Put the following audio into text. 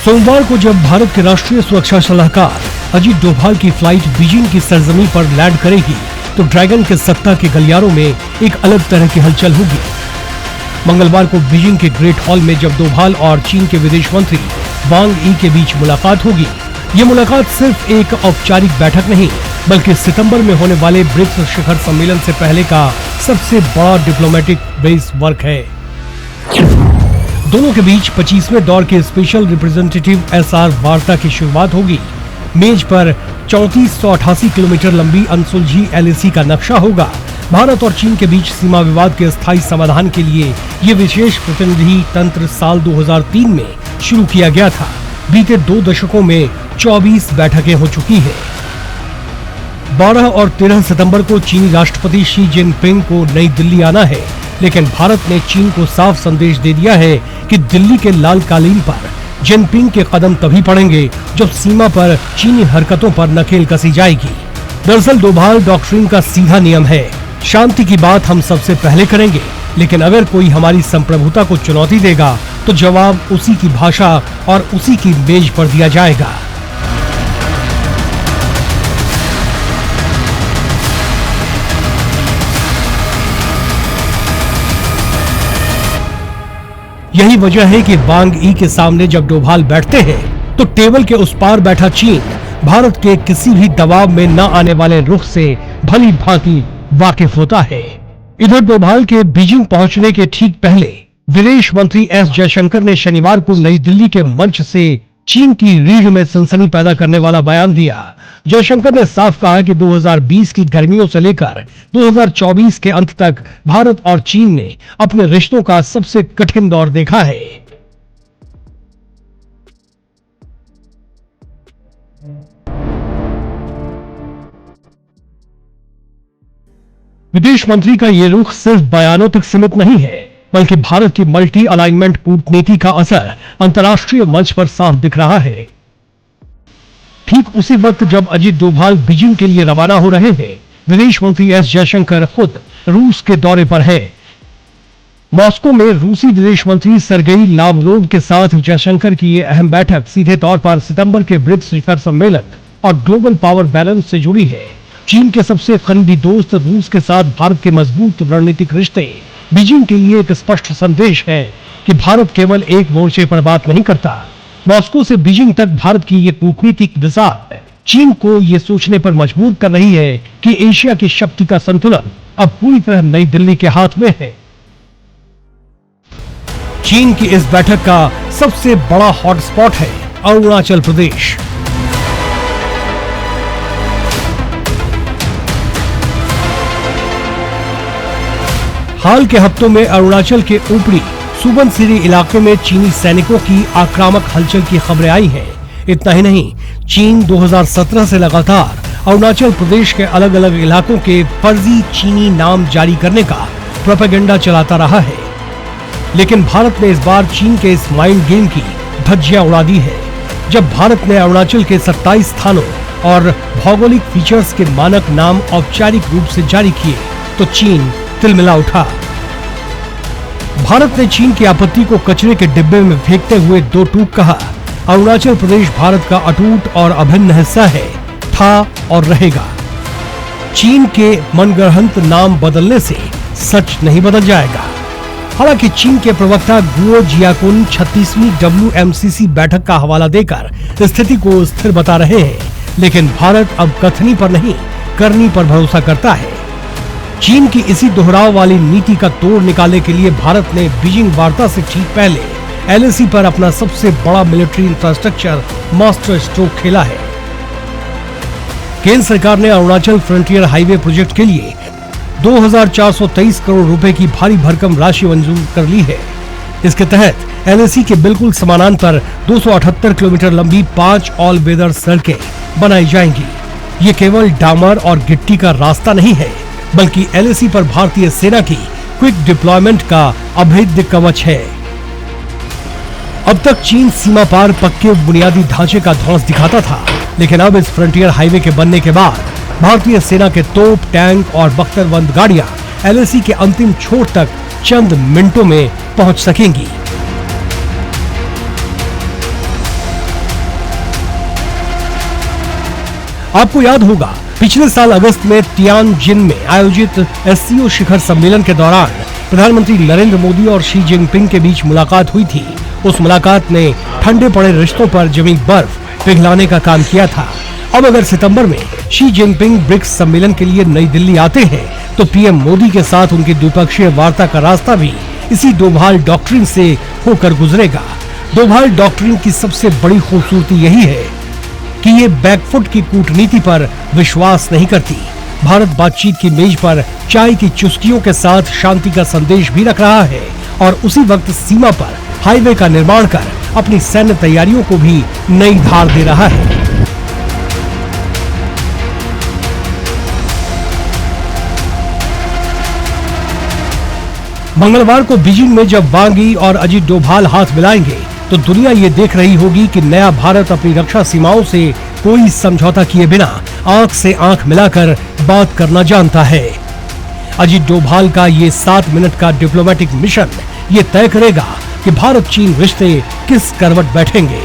सोमवार को जब भारत के राष्ट्रीय सुरक्षा सलाहकार अजीत डोभाल की फ्लाइट बीजिंग की सरजमी पर लैंड करेगी तो ड्रैगन के सत्ता के गलियारों में एक अलग तरह की हलचल होगी। मंगलवार को बीजिंग के ग्रेट हॉल में जब डोभाल और चीन के विदेश मंत्री वांग यी के बीच मुलाकात होगी, ये मुलाकात सिर्फ एक औपचारिक बैठक नहीं बल्कि सितंबर में होने वाले ब्रिक्स शिखर सम्मेलन से पहले का सबसे बड़ा डिप्लोमेटिक बेस वर्क है। दोनों के बीच 25वें दौर के स्पेशल रिप्रेजेंटेटिव SR वार्ता की शुरुआत होगी। मेज पर 3488 किलोमीटर लंबी अनसुलझी LAC का नक्शा होगा। भारत और चीन के बीच सीमा विवाद के स्थायी समाधान के लिए ये विशेष प्रतिनिधि तंत्र साल 2003 में शुरू किया गया था। बीते 2 दशकों में 24 बैठकें हो चुकी है। 12 और 13 सितंबर को चीनी राष्ट्रपति शी जिनपिंग को नई दिल्ली आना है, लेकिन भारत ने चीन को साफ संदेश दे दिया है कि दिल्ली के लाल कालीन पर जिनपिंग के कदम तभी पड़ेंगे जब सीमा पर चीनी हरकतों पर नकेल कसी जाएगी। दरअसल डोभाल डॉक्ट्रिन का सीधा नियम है, शांति की बात हम सबसे पहले करेंगे, लेकिन अगर कोई हमारी संप्रभुता को चुनौती देगा तो जवाब उसी की भाषा और उसी की मेज पर दिया जाएगा। यही वजह है कि वांग यी के सामने जब डोभाल बैठते हैं तो टेबल के उस पार बैठा चीन भारत के किसी भी दबाव में न आने वाले रुख से भली भांति वाकिफ होता है। इधर डोभाल के बीजिंग पहुंचने के ठीक पहले विदेश मंत्री S जयशंकर ने शनिवार को नई दिल्ली के मंच से चीन की रीढ़ में सनसनी पैदा करने वाला बयान दिया। जयशंकर ने साफ कहा कि 2020 की गर्मियों से लेकर 2024 के अंत तक भारत और चीन ने अपने रिश्तों का सबसे कठिन दौर देखा है। विदेश मंत्री का ये रुख सिर्फ बयानों तक सीमित नहीं है, बल्कि भारत की मल्टी अलाइनमेंट कूटनीति का असर अंतर्राष्ट्रीय मंच पर साफ दिख रहा है। ठीक उसी वक्त जब अजीत डोभाल बीजिंग के लिए रवाना हो रहे हैं, विदेश मंत्री S जयशंकर खुद रूस के दौरे पर है। मॉस्को में रूसी विदेश मंत्री सर्गेई लावरोव के साथ जयशंकर की ये अहम बैठक सीधे तौर पर सितंबर के ब्रिक्स शिखर सम्मेलन और ग्लोबल पावर बैलेंस से जुड़ी है। चीन के सबसे करीबी दोस्त रूस के साथ भारत के मजबूत रणनीतिक रिश्ते बीजिंग के लिए एक स्पष्ट संदेश है कि भारत केवल एक मोर्चे पर बात नहीं करता। मॉस्को से बीजिंग तक भारत की ये कूटनीतिक दिशा चीन को ये सोचने पर मजबूर कर रही है कि एशिया की शक्ति का संतुलन अब पूरी तरह नई दिल्ली के हाथ में है। चीन की इस बैठक का सबसे बड़ा हॉटस्पॉट है अरुणाचल प्रदेश। हाल के हफ्तों में अरुणाचल के ऊपरी सुबनसिरी इलाके में चीनी सैनिकों की आक्रामक हलचल की खबरें आई हैं। इतना ही नहीं, चीन 2017 से लगातार अरुणाचल प्रदेश के अलग अलग इलाकों के फर्जी चीनी नाम जारी करने का प्रोपेगेंडा चलाता रहा है। लेकिन भारत ने इस बार चीन के इस माइंड गेम की धज्जियां उड़ा दी है। जब भारत ने अरुणाचल के 27 स्थानों और भौगोलिक फीचर्स के मानक नाम औपचारिक रूप से जारी किए तो चीन तिलमिला उठा। भारत ने चीन की आपत्ति को कचरे के डिब्बे में फेंकते हुए 2 टूक कहा, अरुणाचल प्रदेश भारत का अटूट और अभिन्न हिस्सा है, था और रहेगा। चीन के मनगढ़ंत नाम बदलने से सच नहीं बदल जाएगा। हालांकि चीन के प्रवक्ता गुओ जियाकुन 36वीं WMCC बैठक का हवाला देकर स्थिति को स्थिर बता रहे हैं, लेकिन भारत अब कथनी पर नहीं करनी पर भरोसा करता है। चीन की इसी दोहराव वाली नीति का तोड़ निकालने के लिए भारत ने बीजिंग वार्ता से ठीक पहले LAC पर अपना सबसे बड़ा मिलिट्री इंफ्रास्ट्रक्चर मास्टर स्ट्रोक खेला है। केंद्र सरकार ने अरुणाचल फ्रंटियर हाईवे प्रोजेक्ट के लिए 2423 करोड़ रुपए की भारी भरकम राशि मंजूर कर ली है। इसके तहत LAC के बिल्कुल समानांतर 278 किलोमीटर लंबी 5 ऑल वेदर सड़कें बनाई जाएंगी। ये केवल डामर और गिट्टी का रास्ता नहीं है, बल्कि LAC पर भारतीय सेना की क्विक डिप्लॉयमेंट का अभेद्य कवच है। अब तक चीन सीमा पार पक्के बुनियादी ढांचे का ध्वंस दिखाता था, लेकिन अब इस फ्रंटियर हाईवे के बनने के बाद भारतीय सेना के तोप, टैंक और बख्तरबंद गाड़ियां LAC के अंतिम छोर तक चंद मिनटों में पहुंच सकेंगी। आपको याद होगा पिछले साल अगस्त में तियानजिन में आयोजित एससीओ शिखर सम्मेलन के दौरान प्रधानमंत्री नरेंद्र मोदी और शी जिनपिंग के बीच मुलाकात हुई थी। उस मुलाकात ने ठंडे पड़े रिश्तों पर जमी बर्फ पिघलाने का काम किया था। अब अगर सितंबर में शी जिनपिंग ब्रिक्स सम्मेलन के लिए नई दिल्ली आते हैं तो पीएम मोदी के साथ उनकी द्विपक्षीय वार्ता का रास्ता भी इसी डोभाल डॉक्ट्रिन से होकर गुजरेगा। डोभाल डॉक्ट्रिन की सबसे बड़ी खूबसूरती यही है कि ये बैकफुट की कूटनीति पर विश्वास नहीं करती। भारत बातचीत की मेज पर चाय की चुस्कियों के साथ शांति का संदेश भी रख रहा है और उसी वक्त सीमा पर हाईवे का निर्माण कर अपनी सैन्य तैयारियों को भी नई धार दे रहा है। मंगलवार को बीजिंग में जब वांग यी और अजित डोभाल हाथ मिलाएंगे तो दुनिया ये देख रही होगी कि नया भारत अपनी रक्षा सीमाओं से कोई समझौता किए बिना आंख से आंख मिलाकर बात करना जानता है। अजित डोभाल का ये 7 मिनट का डिप्लोमेटिक मिशन ये तय करेगा कि भारत चीन रिश्ते किस करवट बैठेंगे।